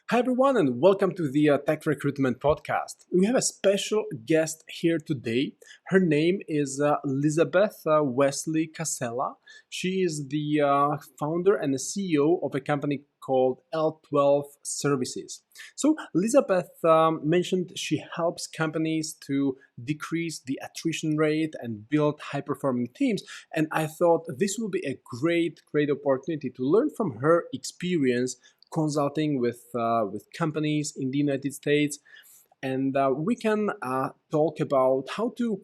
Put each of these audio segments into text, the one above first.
Hi, everyone, and welcome to the Tech Recruitment Podcast. We have a special guest here today. Her name is Lizabeth Wesely-Casella. She is the founder and the CEO of a company called L12 Services. So, Lizabeth mentioned she helps companies to decrease the attrition rate and build high performing teams. And I thought this will be a great opportunity to learn from her experience consulting with companies in the United States, and we can talk about how to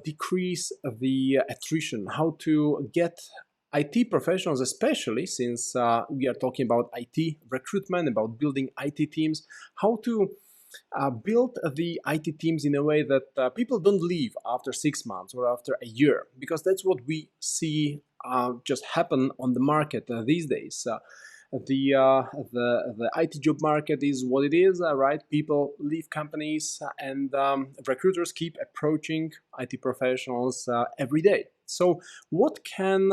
decrease the attrition, how to get IT professionals, especially since we are talking about IT recruitment, about building IT teams, how to build the IT teams in a way that people don't leave after 6 months or after a year, because that's what we see just happen on the market these days. The IT job market is what it is, right? People leave companies, and recruiters keep approaching IT professionals every day. So, what can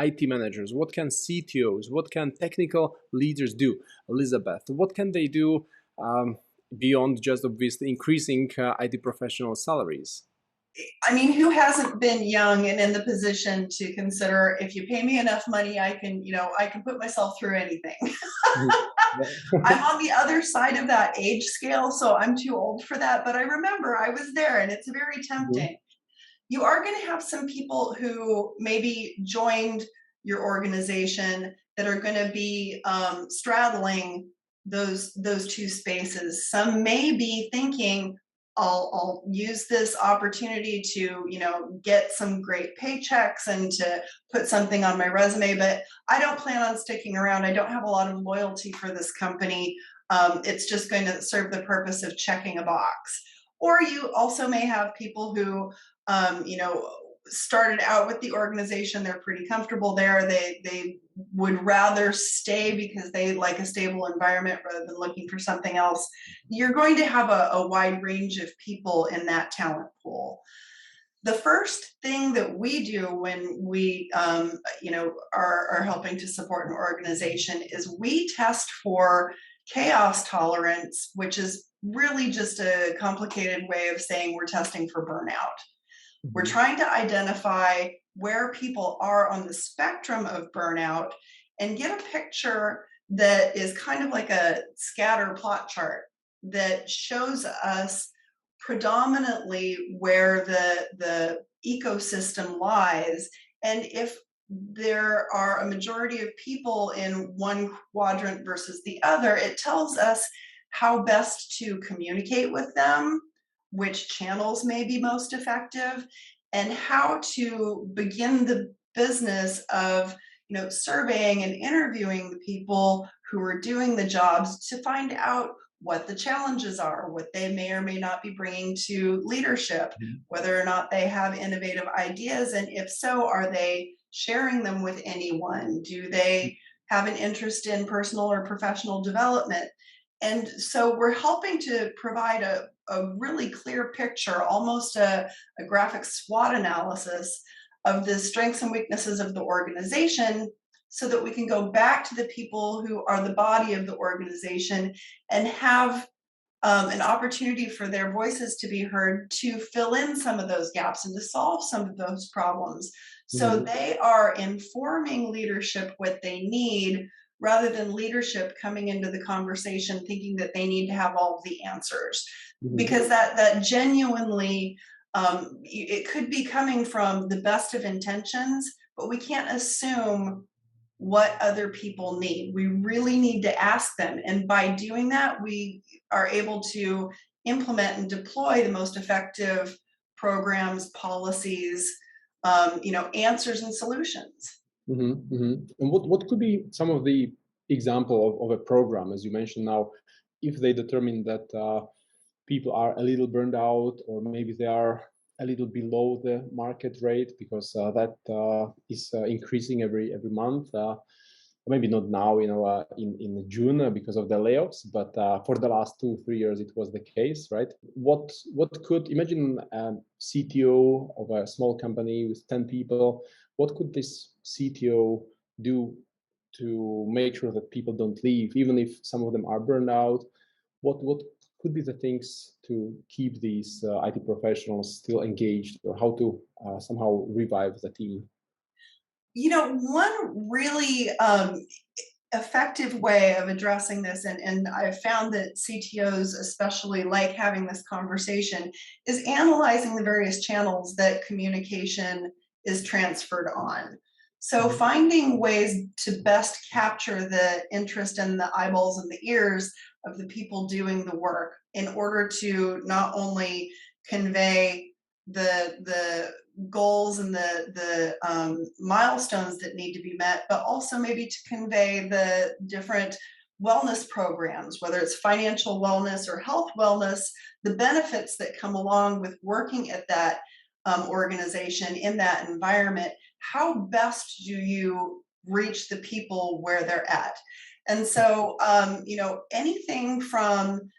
IT managers, what can CTOs, what can technical leaders do? Elizabeth, what can they do beyond just obviously increasing IT professional salaries? I mean, who hasn't been young and in the position to consider if you pay me enough money, I can put myself through anything. Mhm. I'm on the other side of that age scale, so I'm too old for that. But I remember I was there and it's very Mhm. tempting. You are going to have some people who maybe joined your organization that are going to be straddling those two spaces. Some may be thinking, I'll use this opportunity to get some great paychecks and to put something on my resume, but I don't plan on sticking around. I don't have a lot of loyalty for this company. It's just going to serve the purpose of checking a box. Or you also may have people who started out with the organization. They're pretty comfortable there. They would rather stay because they like a stable environment rather than looking for something else. You're going to have a wide range of people in that talent pool. The first thing that we do when we are helping to support an organization is we test for chaos tolerance, which is really just a complicated way of saying we're testing for burnout. We're Mhm. trying to identify where people are on the spectrum of burnout and get a picture that is kind of like a scatter plot chart that shows us predominantly where the ecosystem lies. And if there are a majority of people in one quadrant versus the other, it tells us how best to communicate with them, which channels may be most effective, and how to begin the business of surveying and interviewing the people who are doing the jobs to find out what the challenges are, what they may or may not be bringing to leadership, Mhm. whether or not they have innovative ideas, and if so, are they sharing them with anyone? Do they have an interest in personal or professional development? And so we're helping to provide a really clear picture, almost a graphic SWOT analysis of the strengths and weaknesses of the organization, so that we can go back to the people who are the body of the organization and have an opportunity for their voices to be heard to fill in some of those gaps and to solve some of those problems. So Mhm. they are informing leadership what they need rather than leadership coming into the conversation thinking that they need to have all of the answers. Mhm. Because that genuinely, it could be coming from the best of intentions, but we can't assume what other people need. We really need to ask them. And by doing that, we are able to implement and deploy the most effective programs, policies, answers and solutions. Mhm. Mhm. And what could be some of the example of a program, as you mentioned now, if they determine that people are a little burned out, or maybe they are a little below the market rate, because that is increasing every month. Maybe not now, in June because of the layoffs, but for the last 2 3 years it was the case, right? What could imagine CTO of a small company with 10 people? What could this CTO do to make sure that people don't leave, even if some of them are burned out? What could be the things to keep these IT professionals still engaged, or how to somehow revive the team? One really effective way of addressing this, and I've found that CTOs especially like having this conversation, is analyzing the various channels that communication is transferred on. So Mhm. finding ways to best capture the interest and the eyeballs and the ears of the people doing the work in order to not only convey the goals and the milestones that need to be met, but also maybe to convey the different wellness programs, whether it's financial wellness or health wellness, the benefits that come along with working at that organization in that environment. How best do you reach the people where they're at? And so, anything from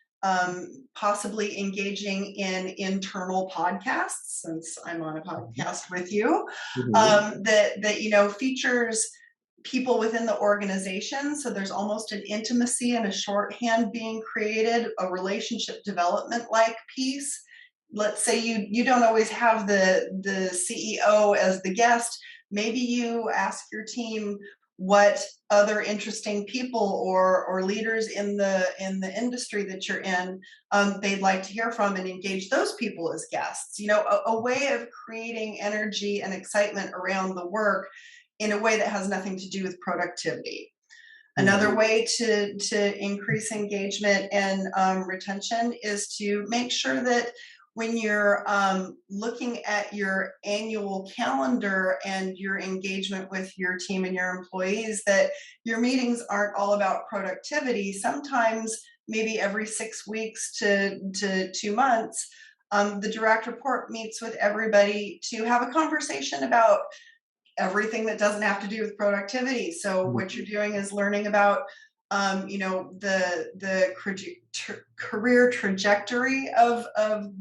possibly engaging in internal podcasts, since I'm on a podcast with you, Mhm. that features people within the organization. So there's almost an intimacy and a shorthand being created, a relationship development like piece. Let's say you don't always have the CEO as the guest. Maybe you ask your team what other interesting people or leaders in the industry that you're in they'd like to hear from, and engage those people as guests. A way of creating energy and excitement around the work in a way that has nothing to do with productivity. Another Mhm. way to increase engagement and retention is to make sure that when you're looking at your annual calendar and your engagement with your team and your employees, that your meetings aren't all about productivity. Sometimes, maybe every 6 weeks to 2 months, the direct report meets with everybody to have a conversation about everything that doesn't have to do with productivity. So what you're Mhm. doing is learning about, the career trajectory of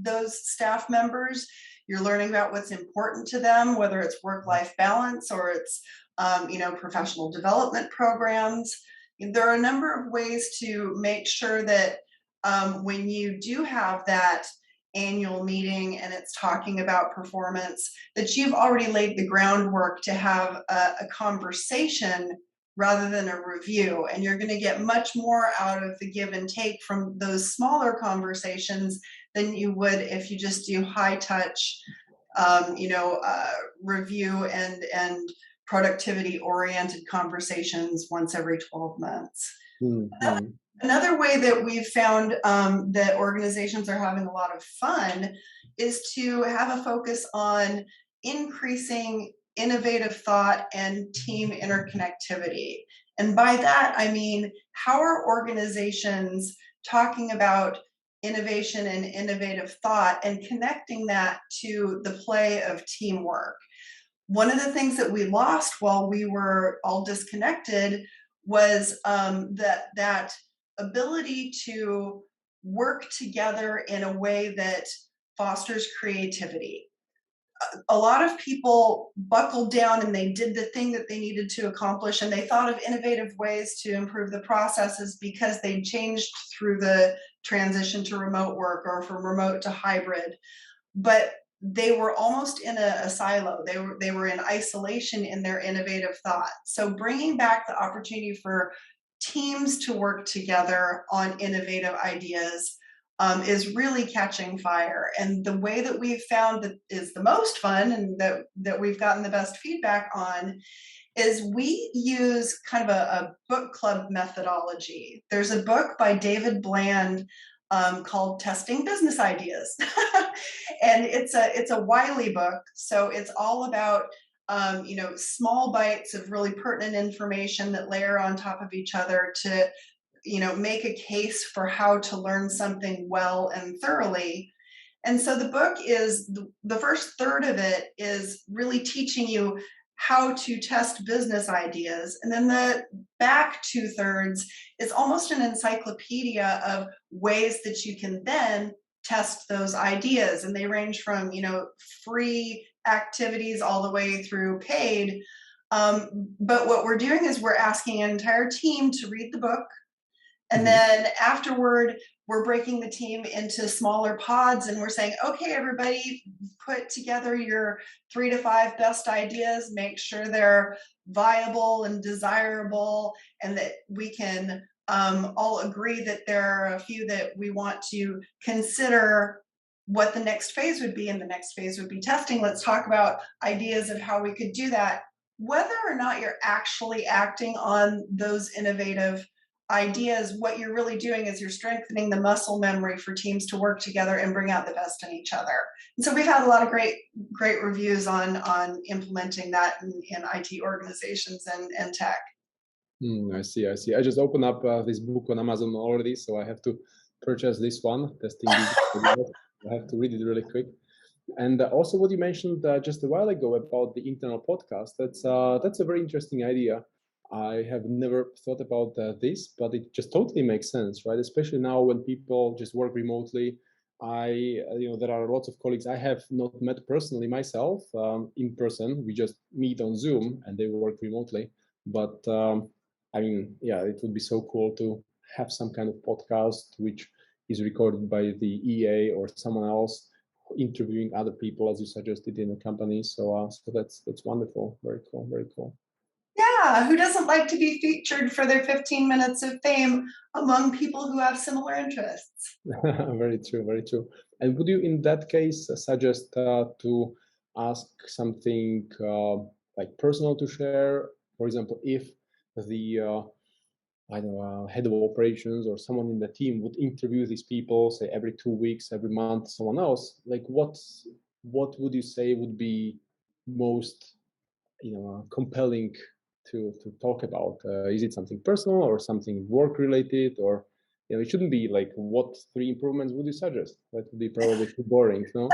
those staff members. You're learning about what's important to them, whether it's work-life balance or it's, professional development programs. There are a number of ways to make sure that when you do have that annual meeting and it's talking about performance, that you've already laid the groundwork to have a conversation rather than a review. And you're going to get much more out of the give and take from those smaller conversations than you would if you just do high touch, review and productivity oriented conversations once every 12 months. Mhm. Another way that we've found that organizations are having a lot of fun is to have a focus on increasing innovative thought and team interconnectivity. And by that, I mean, how are organizations talking about innovation and innovative thought and connecting that to the play of teamwork? One of the things that we lost while we were all disconnected was that ability to work together in a way that fosters creativity. A lot of people buckled down and they did the thing that they needed to accomplish, and they thought of innovative ways to improve the processes because they changed through the transition to remote work or from remote to hybrid. But they were almost in a silo. They were in isolation in their innovative thought. So bringing back the opportunity for teams to work together on innovative ideas is really catching fire. And the way that we've found that is the most fun, and that we've gotten the best feedback on, is we use kind of a book club methodology. There's a book by David Bland called Testing Business Ideas. And it's a Wiley book. So it's all about small bites of really pertinent information that layer on top of each other to make a case for how to learn something well and thoroughly. And so the book is the first third of it is really teaching you how to test business ideas. And then the back two-thirds is almost an encyclopedia of ways that you can then test those ideas. And they range from, free activities all the way through paid. But what we're doing is we're asking an entire team to read the book. And Mhm. then afterward, we're breaking the team into smaller pods and we're saying, okay, everybody, put together your 3 to 5 best ideas, make sure they're viable and desirable, and that we can all agree that there are a few that we want to consider what the next phase would be. And the next phase would be testing. Let's talk about ideas of how we could do that. Whether or not you're actually acting on those innovative ideas, what you're really doing is you're strengthening the muscle memory for teams to work together and bring out the best in each other. And so we've had a lot of great reviews on implementing that in IT organizations and tech. I see. I see. I just opened up this book on Amazon already, so I have to purchase this one, Testing Business Ideas. I have to read it really quick. And also, what you mentioned just a while ago about the internal podcast, that's a very interesting idea. I have never thought about this, but it just totally makes sense, right? Especially now when people just work remotely. There are lots of colleagues I have not met personally myself in person. We just meet on Zoom, and they work remotely. But I mean, yeah, it would be so cool to have some kind of podcast which is recorded by the EA or someone else interviewing other people, as you suggested in the company. So that's wonderful. Very cool. Very cool. Yeah, who doesn't like to be featured for their 15 minutes of fame among people who have similar interests? Very true. Very true. And would you, in that case, suggest to ask something like personal to share? For example, if the I don't know, head of operations or someone in the team would interview these people, say every 2 weeks, every month, someone else, like what would you say would be most compelling to talk about? Is it something personal or something work related, or it shouldn't be like what 3 improvements would you suggest? That would be probably too boring, no?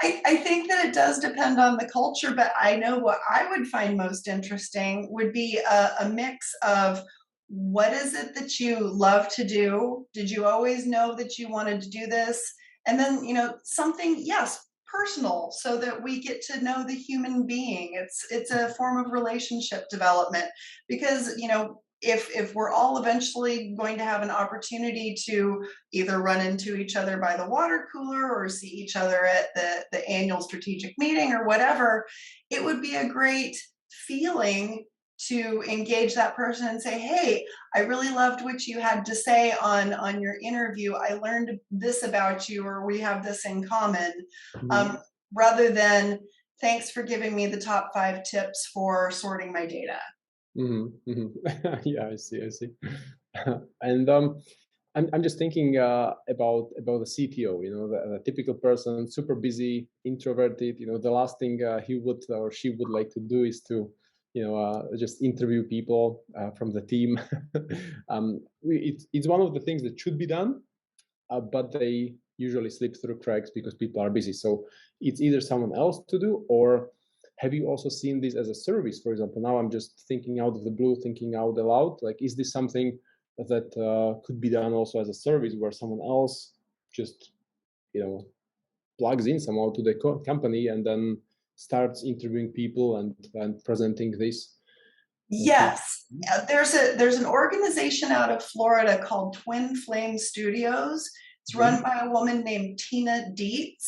I think that it does depend on the culture, but I know what I would find most interesting would be a mix of what is it that you love to do? Did you always know that you wanted to do this? And then, something, yes, personal, so that we get to know the human being. It's a form of relationship development because, if we're all eventually going to have an opportunity to either run into each other by the water cooler or see each other at the annual strategic meeting or whatever, it would be a great feeling to engage that person and say, hey, I really loved what you had to say on your interview. I learned this about you, or we have this in common. Mhm. um, Rather than thanks for giving me the top 5 tips for sorting my data. Yeah, I see. I see. And I'm just thinking about the CTO. The typical person, super busy, introverted. The last thing he would or she would like to do is to, just interview people from the team. It's one of the things that should be done, but they usually slip through cracks because people are busy. So it's either someone else to do, or have you also seen this as a service? For example, now I'm just thinking out of the blue, thinking out aloud. Like, is this something that could be done also as a service, where someone else just you know plugs in somehow to the company and then starts interviewing people and presenting this? Yes. There's an organization out of Florida called Twin Flame Studios. It's run Mhm. by a woman named Tina Dietz,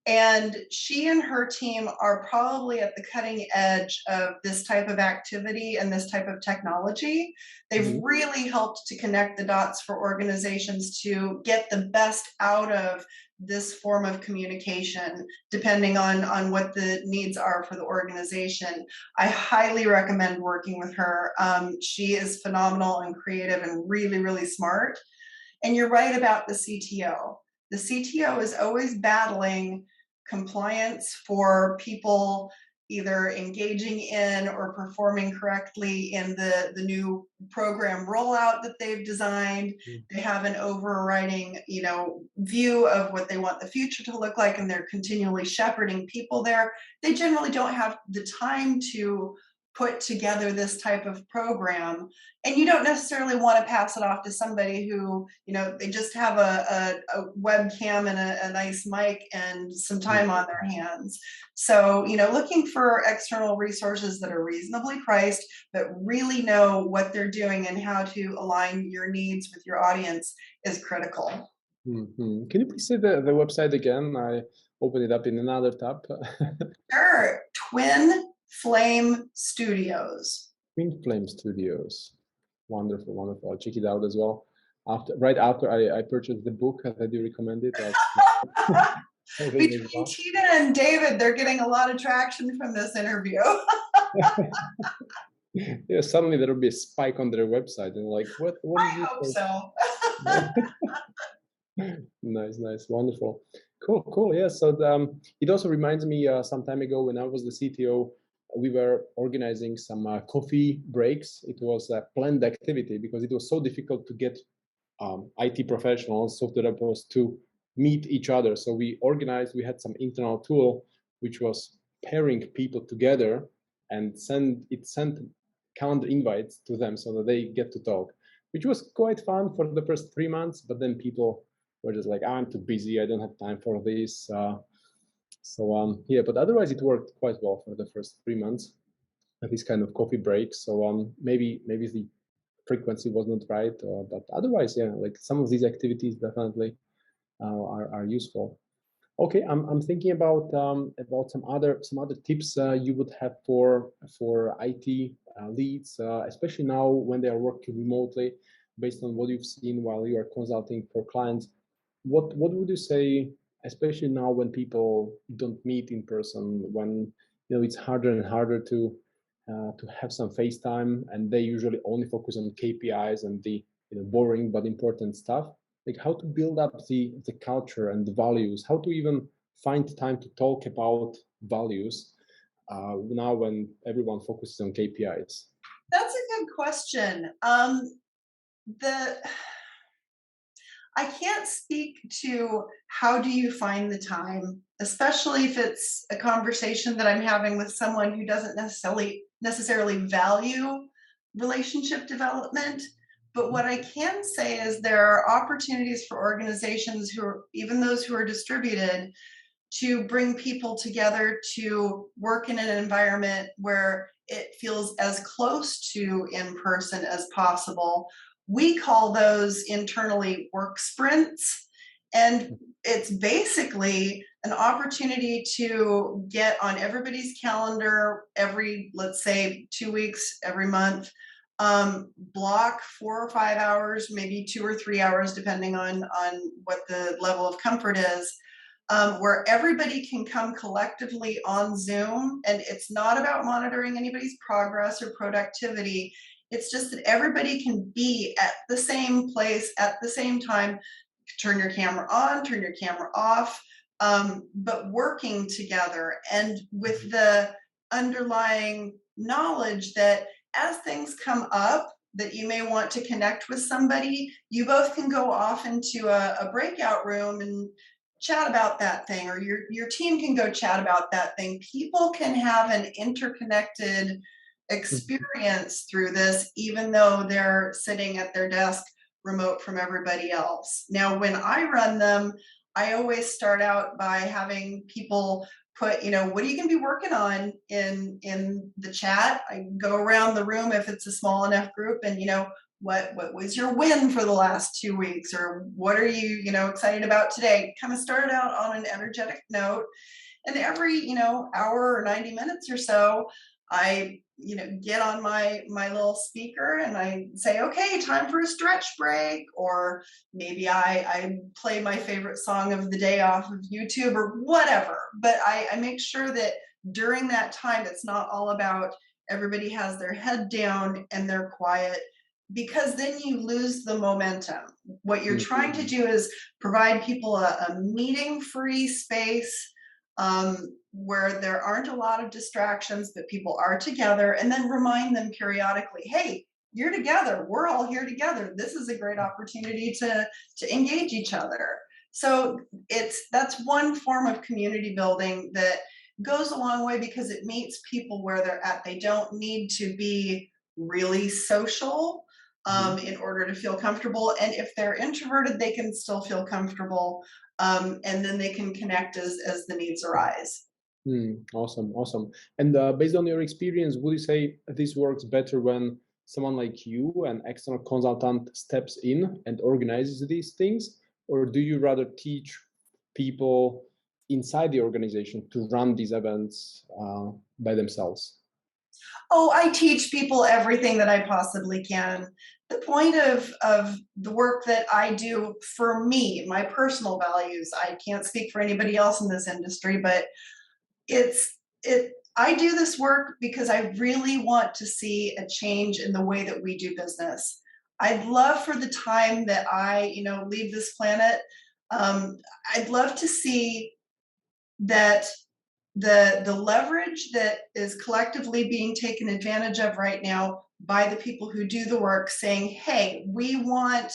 and she and her team are probably at the cutting edge of this type of activity and this type of technology. They've Mhm. really helped to connect the dots for organizations to get the best out of this form of communication, depending on what the needs are for the organization. I highly recommend working with her. She is phenomenal and creative and really, really smart. And you're right about the CTO. The CTO is always battling compliance for people either engaging in or performing correctly in the new program rollout that they've designed. They have an overriding, view of what they want the future to look like, and they're continually shepherding people there. They generally don't have the time to put together this type of program, and you don't necessarily want to pass it off to somebody who, they just have a webcam and a nice mic and some time on their hands. So, looking for external resources that are reasonably priced, but really know what they're doing and how to align your needs with your audience is critical. Can you please say the website again? I opened it up in another tab. Sure. Twin Flame Studios. Twin Flame Studios. Wonderful, wonderful. I'll check it out as well. Right after I purchased the book that you recommended. Between Tina and David, they're getting a lot of traction from this interview. Yeah, suddenly there will be a spike on their website, and like, what I hope so. Nice, wonderful, cool. Yeah, so it also reminds me some time ago when I was the CTO, we were organizing some coffee breaks. It was a planned activity because it was so difficult to get IT professionals, software developers to meet each other. So we had some internal tool which was pairing people together and sent calendar invites to them so that they get to talk, which was quite fun for the first 3 months. But then people were just like, I'm too busy, I don't have time for this. Yeah, but otherwise it worked quite well for the first 3 months, this kind of coffee breaks. So maybe the frequency was not right, but otherwise, yeah, like some of these activities definitely are useful. Okay, I'm thinking about some other tips you would have for IT leads, especially now when they are working remotely, based on what you've seen while you are consulting for clients. What would you say, especially now when people don't meet in person, when it's harder and harder to have some face time, and they usually only focus on KPIs and the boring but important stuff? Like how to build up the culture and the values, how to even find time to talk about values now when everyone focuses on KPIs? That's a good question. I can't speak to how do you find the time, especially if it's a conversation that I'm having with someone who doesn't necessarily value relationship development. But what I can say is there are opportunities for organizations who are, even those who are distributed, to bring people together to work in an environment where it feels as close to in person as possible. We call those internally work sprints. And it's basically an opportunity to get on everybody's calendar every, let's say, 2 weeks, every month, block 4 or 5 hours, maybe 2 or 3 hours, depending on what the level of comfort is, where everybody can come collectively on Zoom. And it's not about monitoring anybody's progress or productivity. It's just that everybody can be at the same place at the same time. Turn your camera on, turn your camera off, but working together and with the underlying knowledge that as things come up that you may want to connect with somebody, you both can go off into a breakout room and chat about that thing, or your team can go chat about that thing. People can have an interconnected experience through this, even though they're sitting at their desk remote from everybody else. Now, when I run them, I always start out by having people put, what are you going to be working on in the chat? I go around the room if it's a small enough group, and what was your win for the last 2 weeks, or what are you excited about today? Kind of start out on an energetic note, and every hour or 90 minutes or so, I get on my little speaker and I say, okay, time for a stretch break, or maybe I play my favorite song of the day off of YouTube or whatever. But I make sure that during that time, it's not all about everybody has their head down and they're quiet, because then you lose the momentum. What you're trying to do is provide people a meeting-free space, where there aren't a lot of distractions, but people are together, and then remind them periodically, hey, you're together, we're all here together. This is a great opportunity to engage each other. So that's one form of community building that goes a long way because it meets people where they're at. They don't need to be really social Mhm. in order to feel comfortable. And if they're introverted, they can still feel comfortable, and then they can connect as the needs arise. Awesome, awesome. And based on your experience, would you say this works better when someone like you, an external consultant, steps in and organizes these things, or do you rather teach people inside the organization to run these events by themselves? Oh, I teach people everything that I possibly can. The point of the work that I do for me, my personal values, I can't speak for anybody else in this industry, but I do this work because I really want to see a change in the way that we do business. I'd love for the time that I, leave this planet, um, I'd love to see that the leverage that is collectively being taken advantage of right now by the people who do the work saying, hey, we want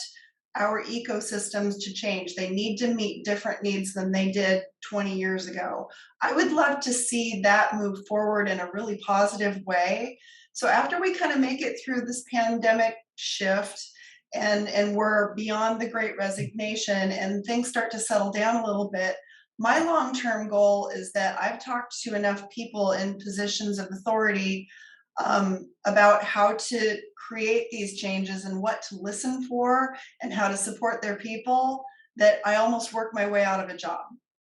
our ecosystems to change. They need to meet different needs than they did 20 years ago. I would love to see that move forward in a really positive way. So after we kind of make it through this pandemic shift and we're beyond the great resignation and things start to settle down a little bit, my long-term goal is that I've talked to enough people in positions of authority about how to create these changes and what to listen for and how to support their people, that I almost work my way out of a job.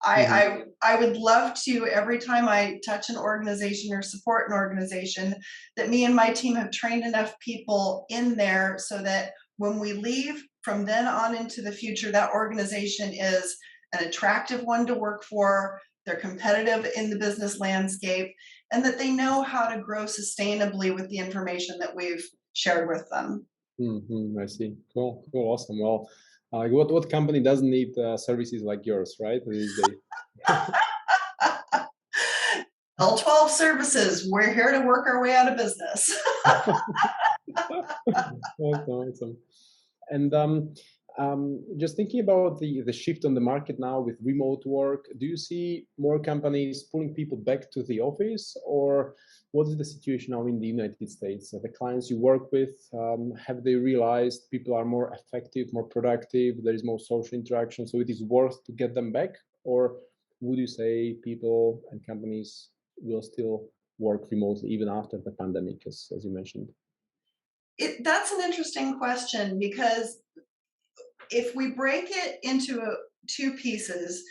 Hmm. I would love to, every time I touch an organization or support an organization, that me and my team have trained enough people in there so that when we leave from then on into the future, that organization is an attractive one to work for, they're competitive in the business landscape, and that they know how to grow sustainably with the information that we've shared with them. I see. Cool, cool, awesome. Well, what company doesn't need services like yours, right? These days. L12 services, we're here to work our way out of business. Awesome, awesome. And just thinking about the shift on the market now with remote work, do you see more companies pulling people back to the office, or what is the situation now in the United States? The clients you work with, have they realized people are more effective, more productive, there is more social interaction, so it is worth to get them back? Or would you say people and companies will still work remotely even after the pandemic, as you mentioned? That's an interesting question because if we break it into two pieces,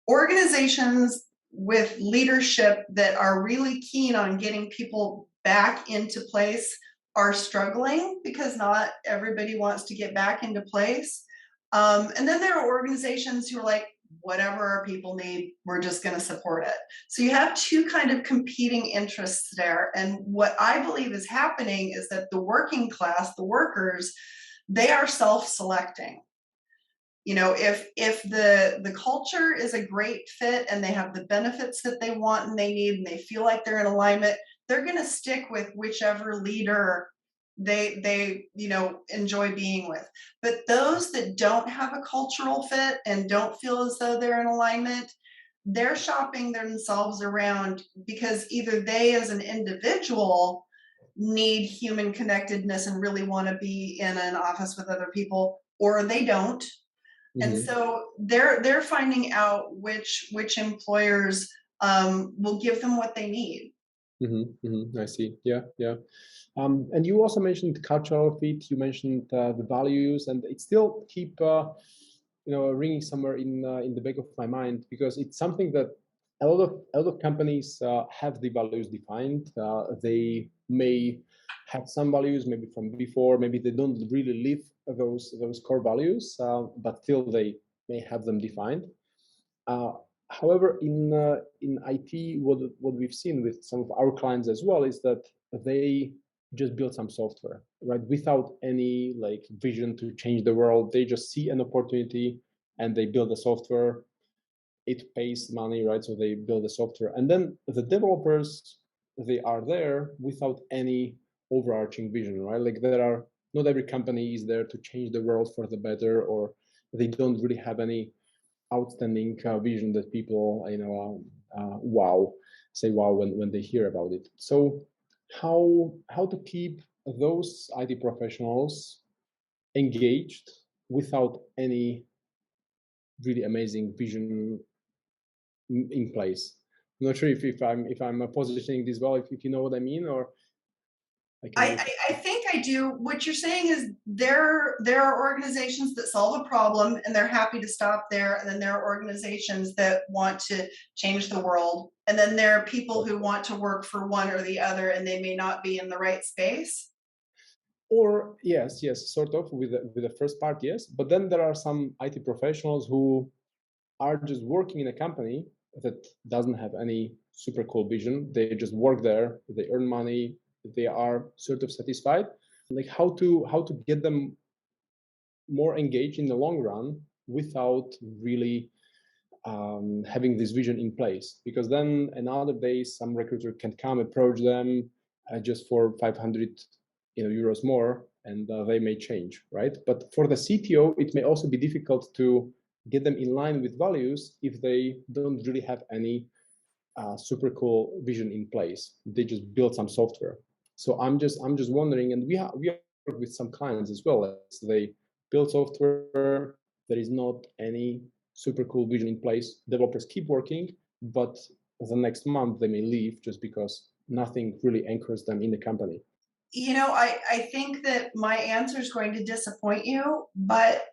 organizations with leadership that are really keen on getting people back into place are struggling because not everybody wants to get back into place. And then there are organizations who are like, whatever our people need, we're just going to support it. So you have two kind of competing interests there. And what I believe is happening is that the working class, the workers, they are self-selecting. If the culture is a great fit and they have the benefits that they want and they need and they feel like they're in alignment, they're going to stick with whichever leader they enjoy being with. But those that don't have a cultural fit and don't feel as though they're in alignment, they're shopping themselves around because either they as an individual need human connectedness and really want to be in an office with other people, or they don't. And Hmm. so they're finding out which employers will give them what they need. I see. Yeah, yeah. And you also mentioned cultural fit. You mentioned the values, and it still keep ringing somewhere in the back of my mind because it's something that a lot of companies have the values defined. They may have some values maybe from before. Maybe they don't really live those core values, but still they may have them defined. Uh, However, in IT, what we've seen with some of our clients as well is that they just build some software, right, without any like vision to change the world. They just see an opportunity and they build a software. It pays money, right? So they build a software, and then the developers, they are there without any overarching vision, right? Like there are not every company is there to change the world for the better, or they don't really have any outstanding vision that people wow, say wow when they hear about it. So how to keep those IT professionals engaged without any really amazing vision in place? I'm not sure if I'm positioning this well, if you know what I mean, or I can repeat. I think I do. What you're saying is there are organizations that solve a problem and they're happy to stop there, and then there are organizations that want to change the world, and then there are people who want to work for one or the other, and they may not be in the right space. Or yes, sort of with the first part, yes. But then there are some IT professionals who are just working in a company that doesn't have any super cool vision. They just work there, they earn money, they are sort of satisfied. Like how to get them more engaged in the long run without really having this vision in place, because then another day some recruiter can come approach them just for 500 euros more, and they may change, right? But for the CTO, it may also be difficult to get them in line with values if they don't really have any super cool vision in place. They just build some software. So I'm just wondering, and we work with some clients as well. As they build software, there is not any super cool vision in place. Developers keep working, but the next month they may leave just because nothing really anchors them in the company. I think that my answer is going to disappoint you, but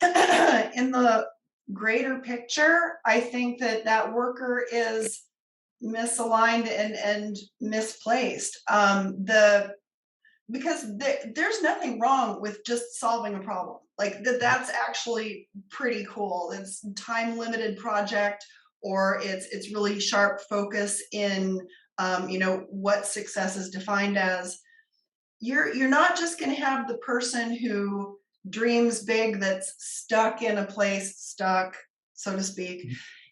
in the greater picture, I think that that worker is misaligned and misplaced. Because there's nothing wrong with just solving a problem. Like that's actually pretty cool. It's time limited project, or it's really sharp focus in what success is defined as. You're not just going to have the person who dreams big that's stuck in a place, stuck, so to speak,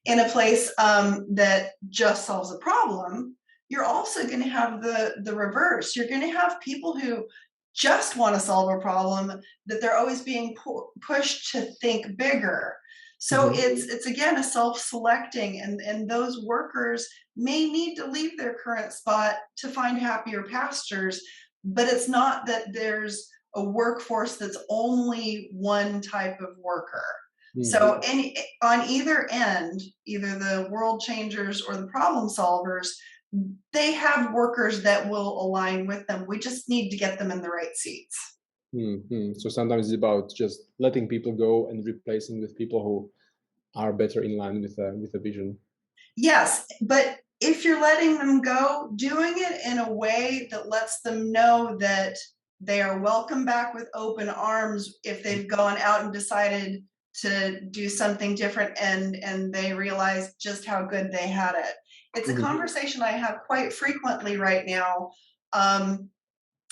in a place that just solves a problem. You're also going to have the reverse. You're going to have people who just want to solve a problem, that they're always being pushed to think bigger. So Mhm. it's again a self-selecting, and those workers may need to leave their current spot to find happier pastures, but it's not that there's a workforce that's only one type of worker. So Mhm. on either end, either the world changers or the problem solvers, they have workers that will align with them. We just need to get them in the right seats. Mhm. So sometimes it's about just letting people go and replacing with people who are better in line with the vision. Yes, but if you're letting them go, doing it in a way that lets them know that they are welcome back with open arms if they've gone out and decided to do something different, and they realize just how good they had it. It's a Mhm. conversation I have quite frequently right now, um,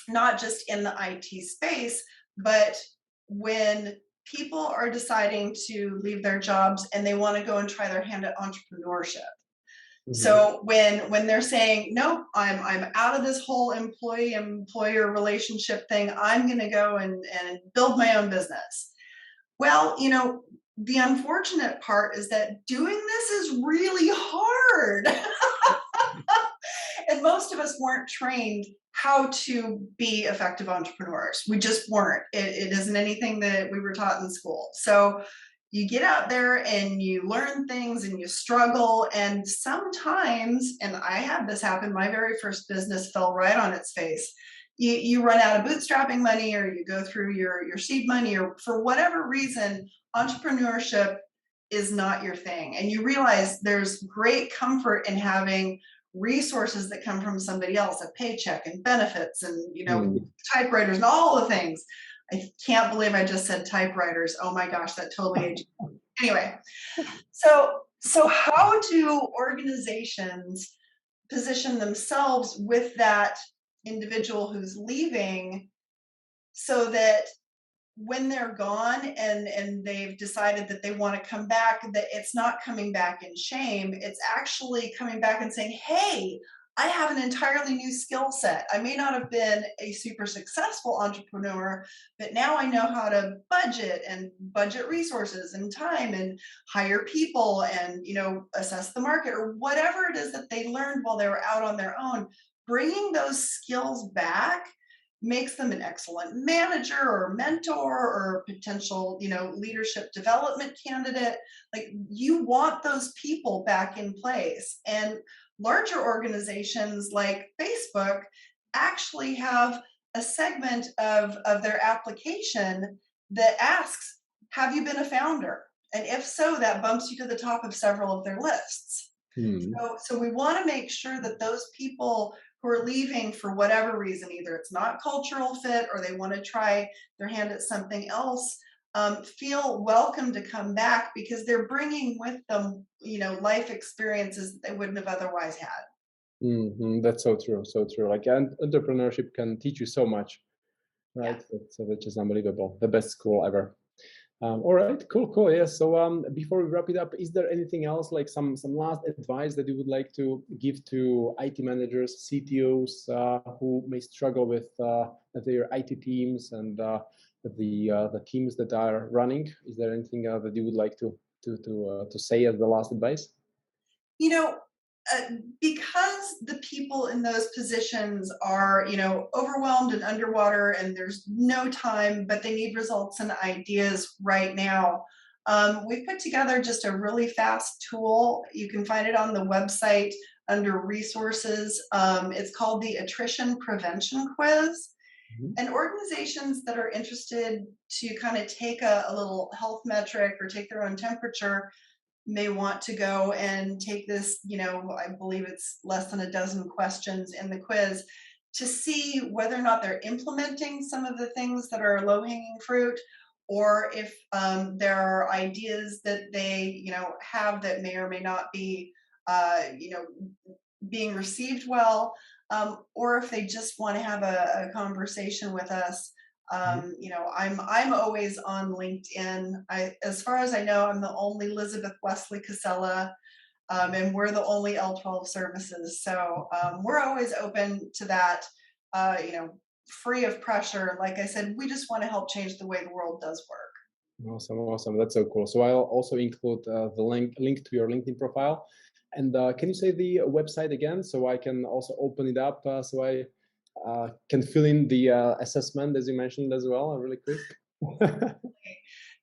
not just in the IT space, but when people are deciding to leave their jobs and they want to go and try their hand at entrepreneurship. Mhm. So when they're saying, nope, I'm out of this whole employee employer relationship thing, I'm going to go and build my own business. Well, the unfortunate part is that doing this is really hard. And most of us weren't trained how to be effective entrepreneurs. We just weren't. It isn't anything that we were taught in school. So you get out there and you learn things and you struggle. And sometimes, and I had this happen, my very first business fell right on its face. You run out of bootstrapping money, or you go through your seed money, or for whatever reason, entrepreneurship is not your thing. And you realize there's great comfort in having resources that come from somebody else, a paycheck and benefits and Mhm. typewriters and all the things. I can't believe I just said typewriters. Oh my gosh, that totally aged. Anyway, so how do organizations position themselves with that individual who's leaving, so that when they're gone and they've decided that they want to come back, that it's not coming back in shame, it's actually coming back and saying, hey, I have an entirely new skill set. I may not have been a super successful entrepreneur, but now I know how to budget resources and time and hire people and, assess the market or whatever it is that they learned while they were out on their own. Bringing those skills back makes them an excellent manager or mentor or potential, leadership development candidate. Like you want those people back in place. And larger organizations like Facebook actually have a segment of their application that asks, have you been a founder? And if so, that bumps you to the top of several of their lists. Hmm. So we want to make sure that those people who are leaving for whatever reason, either it's not cultural fit or they want to try their hand at something else, feel welcome to come back because they're bringing with them, life experiences that they wouldn't have otherwise had. That's so true, so true. Like, and entrepreneurship can teach you so much, Yeah. right? That's just unbelievable. The best school ever. All right, cool, cool. Yeah. So before we wrap it up, is there anything else, like some last advice that you would like to give to IT managers, CTOs who may struggle with their IT teams and the teams that are running? Is there anything that you would like to say as the last advice? You know, uh, because the people in those positions are, overwhelmed and underwater and there's no time, but they need results and ideas right now. We've put together just a really fast tool. You can find it on the website under resources. It's called the Attrition Prevention Quiz. Mhm. And organizations that are interested to kind of take a little health metric or take their own temperature may want to go and take this, I believe it's less than a dozen questions in the quiz to see whether or not they're implementing some of the things that are low hanging fruit, or if there are ideas that they, have that may or may not be, being received well, or if they just want to have a conversation with us. Mhm. I'm always on LinkedIn. As far as I know, I'm the only Lizabeth Wesely-Casella, and we're the only L12 services. So we're always open to that. Free of pressure. Like I said, we just want to help change the way the world does work. Awesome, awesome. That's so cool. So I'll also include the link to your LinkedIn profile. And can you say the website again so I can also open it up so I can fill in the assessment as you mentioned as well, really quick.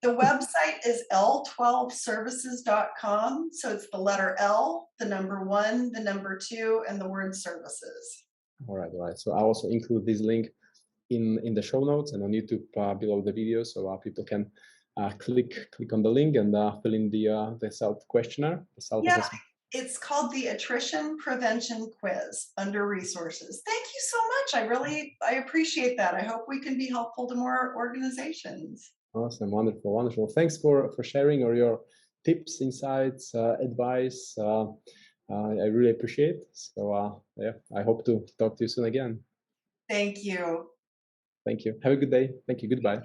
The website is l12services.com. So it's the letter L, the number one, the number two, and the word services. All right, all right. So I'll also include this link in the show notes and on YouTube below the video, so people can click on the link and fill in the self questionnaire, the self Yeah, assessment. it's called the Attrition Prevention Quiz under resources. Thank you so much. I appreciate that. I hope we can be helpful to more organizations. Awesome, wonderful, wonderful. Thanks for sharing all your tips, insights, advice. I really appreciate. So yeah, I hope to talk to you soon again. Thank you. Thank you. Have a good day. Thank you. Goodbye.